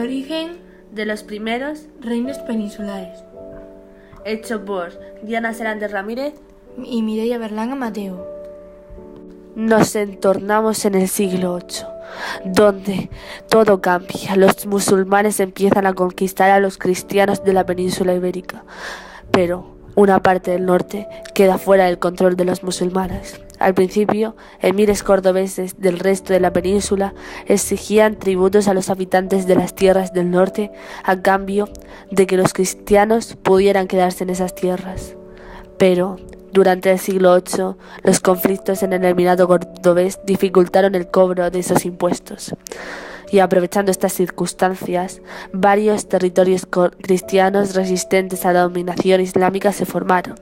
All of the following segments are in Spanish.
origen de los primeros reinos peninsulares. Hecho por Diana Serantes Ramírez y Mireia Berlanga Mateo. Nos entornamos en el siglo VIII, donde todo cambia. Los musulmanes empiezan a conquistar a los cristianos de la península ibérica, pero una parte del norte queda fuera del control de los musulmanes. Al principio, emires cordobeses del resto de la península exigían tributos a los habitantes de las tierras del norte a cambio de que los cristianos pudieran quedarse en esas tierras. Pero durante el siglo VIII, los conflictos en el Emirato cordobés dificultaron el cobro de esos impuestos. Y aprovechando estas circunstancias, varios territorios cristianos resistentes a la dominación islámica se formaron.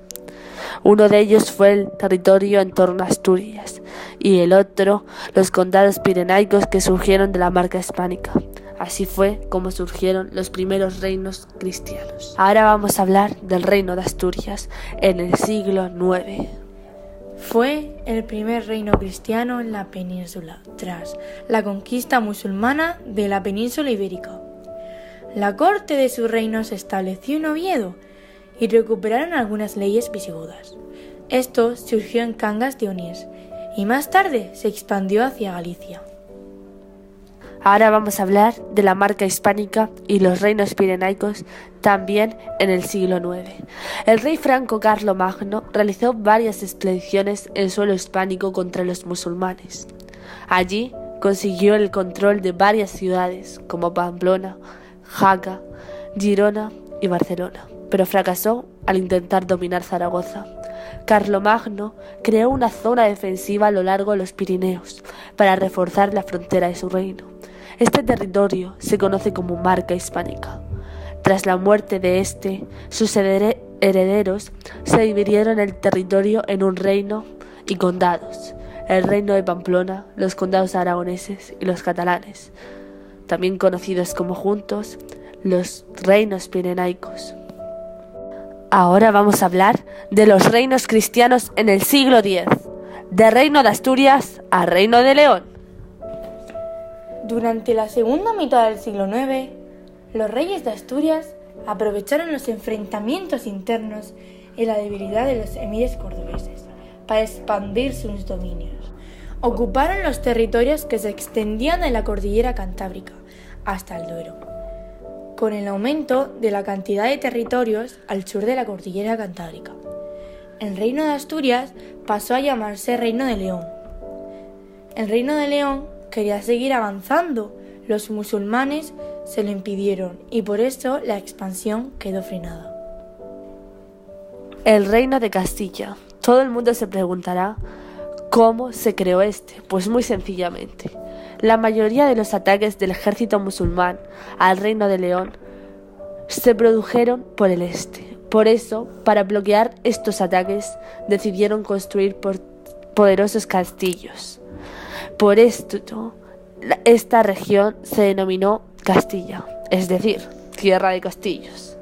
Uno de ellos fue el territorio en torno a Asturias y el otro los condados pirenaicos que surgieron de la marca hispánica. Así fue como surgieron los primeros reinos cristianos. Ahora vamos a hablar del reino de Asturias en el siglo IX. Fue el primer reino cristiano en la península, tras la conquista musulmana de la península ibérica. La corte de su reino se estableció en Oviedo y recuperaron algunas leyes visigodas. Esto surgió en Cangas de Onís y más tarde se expandió hacia Galicia. Ahora vamos a hablar de la marca hispánica y los reinos pirenaicos también en el siglo IX. El rey franco Carlomagno realizó varias expediciones en suelo hispánico contra los musulmanes. Allí consiguió el control de varias ciudades como Pamplona, Jaca, Girona y Barcelona, pero fracasó al intentar dominar Zaragoza. Carlomagno creó una zona defensiva a lo largo de los Pirineos para reforzar la frontera de su reino. Este territorio se conoce como marca hispánica. Tras la muerte de sus herederos se dividieron el territorio en un reino y condados: el reino de Pamplona, los condados aragoneses y los catalanes, también conocidos como juntos los reinos pirenaicos. Ahora vamos a hablar de los reinos cristianos en el siglo X, de Reino de Asturias a Reino de León. Durante la segunda mitad del siglo IX, los reyes de Asturias aprovecharon los enfrentamientos internos y la debilidad de los emires cordobeses para expandir sus dominios. Ocuparon los territorios que se extendían de la cordillera cantábrica hasta el Duero, con el aumento de la cantidad de territorios al sur de la cordillera cantábrica. El reino de Asturias pasó a llamarse Reino de León. El reino de León quería seguir avanzando, los musulmanes se lo impidieron y por eso la expansión quedó frenada. El reino de Castilla. Todo el mundo se preguntará ¿cómo se creó este? Pues muy sencillamente. La mayoría de los ataques del ejército musulmán al reino de León se produjeron por el este. Por eso, para bloquear estos ataques, decidieron construir poderosos castillos. Por esto, esta región se denominó Castilla, es decir, tierra de castillos.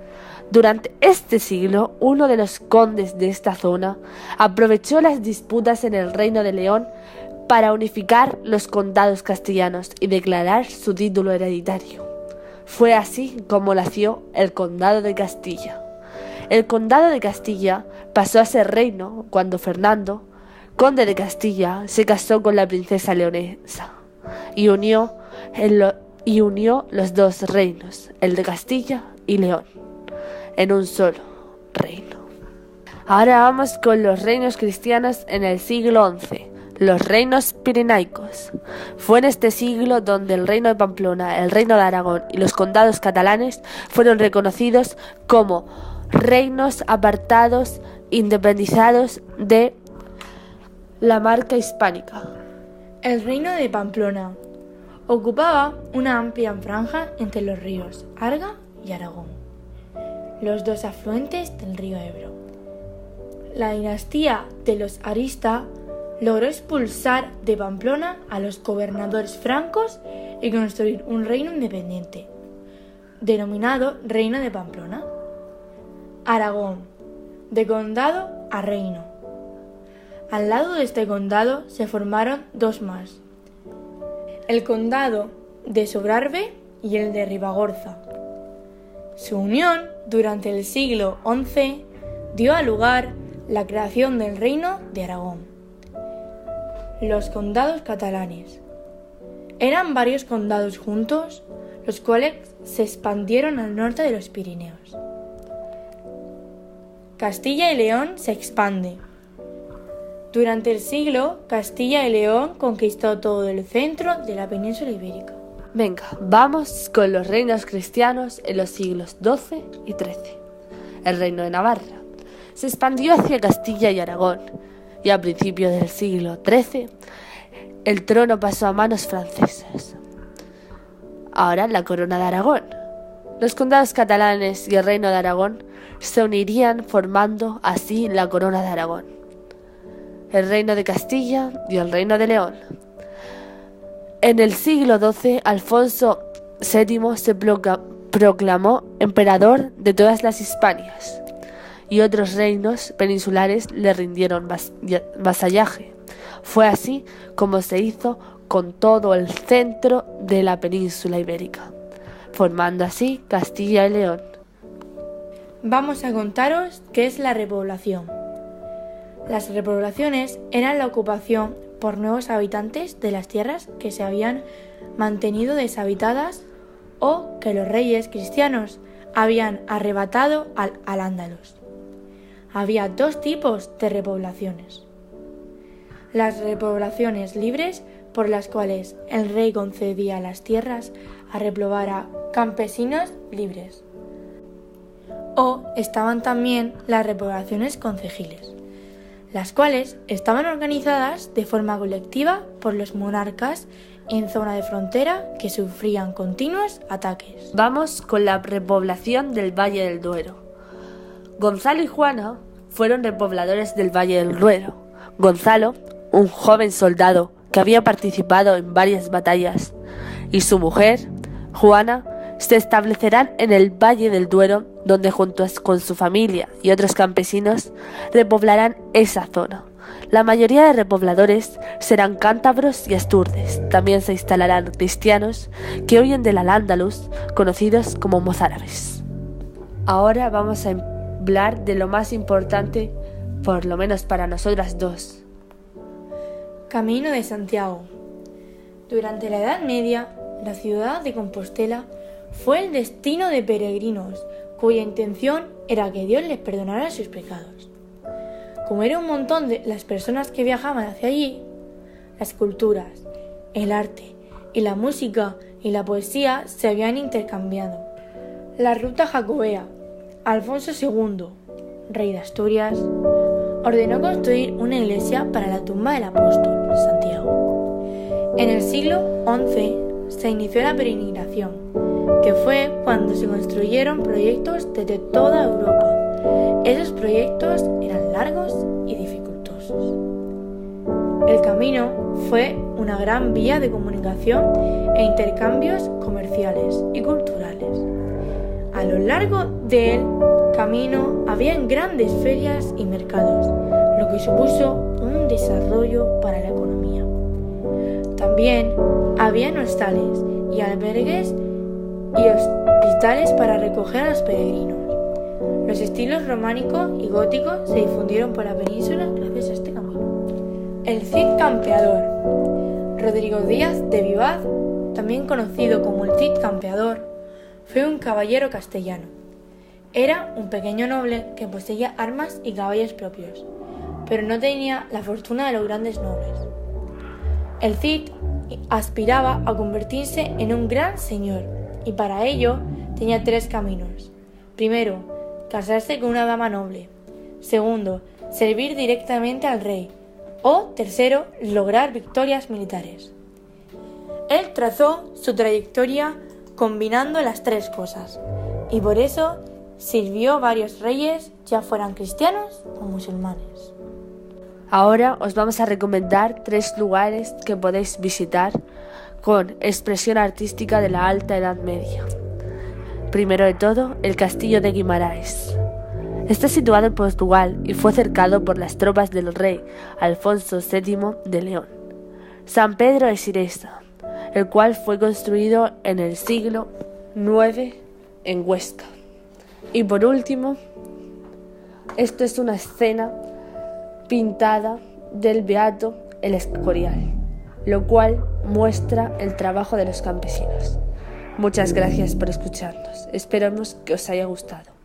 Durante este siglo, uno de los condes de esta zona aprovechó las disputas en el reino de León para unificar los condados castellanos y declarar su título hereditario. Fue así como nació el Condado de Castilla. El Condado de Castilla pasó a ser reino cuando Fernando, conde de Castilla, se casó con la princesa leonesa y unió los dos reinos, el de Castilla y León, en un solo reino. Ahora vamos con los reinos cristianos en el siglo XI, los reinos pirenaicos. Fue en este siglo donde el reino de Pamplona, el reino de Aragón y los condados catalanes fueron reconocidos como reinos apartados, independizados de la marca hispánica. El reino de Pamplona ocupaba una amplia franja entre los ríos Arga y Aragón, los dos afluentes del río Ebro. La dinastía de los Arista logró expulsar de Pamplona a los gobernadores francos y construir un reino independiente, denominado Reino de Pamplona. Aragón, de condado a reino. Al lado de este condado se formaron dos más: el condado de Sobrarbe y el de Ribagorza. Su unión durante el siglo XI dio a lugar la creación del Reino de Aragón. Los condados catalanes. Eran varios condados juntos, los cuales se expandieron al norte de los Pirineos. Castilla y León se expande. Durante el siglo, Castilla y León conquistó todo el centro de la península ibérica. Venga, vamos con los reinos cristianos en los siglos XII y XIII. El reino de Navarra se expandió hacia Castilla y Aragón, y a principios del siglo XIII el trono pasó a manos francesas. Ahora la corona de Aragón. Los condados catalanes y el reino de Aragón se unirían formando así la corona de Aragón, el reino de Castilla y el reino de León. En el siglo XII, Alfonso VII se proclamó emperador de todas las Hispanias, y otros reinos peninsulares le rindieron vasallaje. Fue así como se hizo con todo el centro de la península ibérica, formando así Castilla y León. Vamos a contaros qué es la repoblación. Las repoblaciones eran la ocupación por nuevos habitantes de las tierras que se habían mantenido deshabitadas o que los reyes cristianos habían arrebatado al Al-Ándalus. Había dos tipos de repoblaciones. Las repoblaciones libres, por las cuales el rey concedía las tierras a repoblar a campesinos libres. O estaban también las repoblaciones concejiles, las cuales estaban organizadas de forma colectiva por los monarcas en zona de frontera que sufrían continuos ataques. Vamos con la repoblación del Valle del Duero. Gonzalo y Juana fueron repobladores del Valle del Duero. Gonzalo, un joven soldado que había participado en varias batallas, y su mujer, Juana, se establecerán en el Valle del Duero, donde junto con su familia y otros campesinos repoblarán esa zona. La mayoría de repobladores serán cántabros y asturdes. También se instalarán cristianos que huyen del Al-Ándalus, conocidos como mozárabes. Ahora vamos a hablar de lo más importante, por lo menos para nosotras dos. Camino de Santiago. Durante la Edad Media, la ciudad de Compostela fue el destino de peregrinos cuya intención era que Dios les perdonara sus pecados. Como era un montón de las personas que viajaban hacia allí, las culturas, el arte y la música y la poesía se habían intercambiado. La ruta jacobea, Alfonso II, rey de Asturias, ordenó construir una iglesia para la tumba del apóstol Santiago. En el siglo XI se inició la peregrinación, que fue cuando se construyeron proyectos desde toda Europa. Esos proyectos eran largos y dificultosos. El camino fue una gran vía de comunicación e intercambios comerciales y culturales. A lo largo del camino habían grandes ferias y mercados, lo que supuso un desarrollo para la economía. También había hostales y albergues y hospitales para recoger a los peregrinos. Los estilos románico y gótico se difundieron por la península gracias a este camino. El Cid Campeador. Rodrigo Díaz de Vivar, también conocido como el Cid Campeador, fue un caballero castellano. Era un pequeño noble que poseía armas y caballos propios, pero no tenía la fortuna de los grandes nobles. El Cid aspiraba a convertirse en un gran señor y para ello tenía tres caminos. Primero, casarse con una dama noble. Segundo, servir directamente al rey. O tercero, lograr victorias militares. Él trazó su trayectoria combinando las tres cosas y por eso sirvió varios reyes, ya fueran cristianos o musulmanes. Ahora os vamos a recomendar 3 lugares que podéis visitar con expresión artística de la Alta Edad Media. Primero de todo, el Castillo de Guimarães. Está situado en Portugal y fue cercado por las tropas del rey Alfonso VII de León. San Pedro de Siresa. el cual fue construido en el siglo IX en Huesca. Y por último, esto es una escena pintada del Beato El Escorial, lo cual muestra el trabajo de los campesinos. Muchas gracias por escucharnos. Esperamos que os haya gustado.